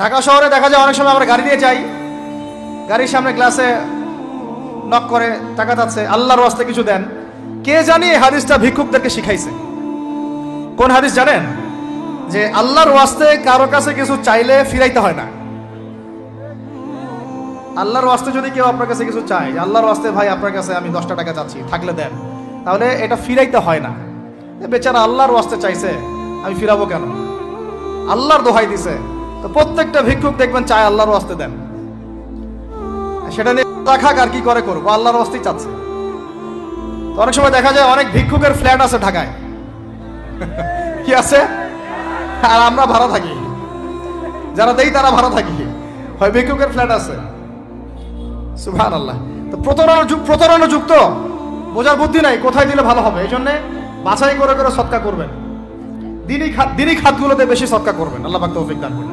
ঢাকা শহরে দেখা যায় অনেক সময় আমরা গাড়ি দিয়ে যাই, গাড়ির সামনে গ্লাসে নক করে টাকা চাচ্ছে, আল্লাহর ওয়াস্তে কিছু দেন। কে জানি এই হাদিসটা ভিক্ষুকদেরকে শিখাইছে। কোন হাদিস জানেন? যে আল্লাহর ওয়াস্তে কারো কাছে কিছু চাইলে ফিরাইতে হয় না। আল্লাহর ওয়াস্তে যদি কেউ আপনার কাছে কিছু চায়, আল্লাহর ওয়াস্তে ভাই আপনার কাছে আমি 10টা টাকা চাচ্ছি, থাকলে দেন, তাহলে এটা ফিরাইতে হয় না। বেচারা আল্লাহর ওয়াস্তে চাইছে, আমি ফিরাবো কেন? আল্লাহর দোহাই দিছে। তো প্রত্যেকটা ভিক্ষুক দেখবেন চায় আল্লাহর ওয়াস্তে দেন, সেটা নিয়ে রাখাক আর কি করে করবো, আল্লাহর ওয়াস্তেই চাচ্ছে। তো অনেক সময় দেখা যায় অনেক ভিক্ষুকের ফ্ল্যাট আছে ঢাকায়, কি আছে, আর আমরা ভাড়া থাকি, যারা দেই তারা ভাড়া থাকি, হয় ভিক্ষুকের ফ্ল্যাট আছে। সুবহানাল্লাহ। তো প্রতারণা যুক্ত, বোঝার বুদ্ধি নাই কোথায় দিলে ভালো হবে। এই জন্য বাছাই করে করে সদকা করবেন, দিনই খাতগুলোতে বেশি সদকা করবেন। আল্লাহ পাক তৌফিক দান করুন।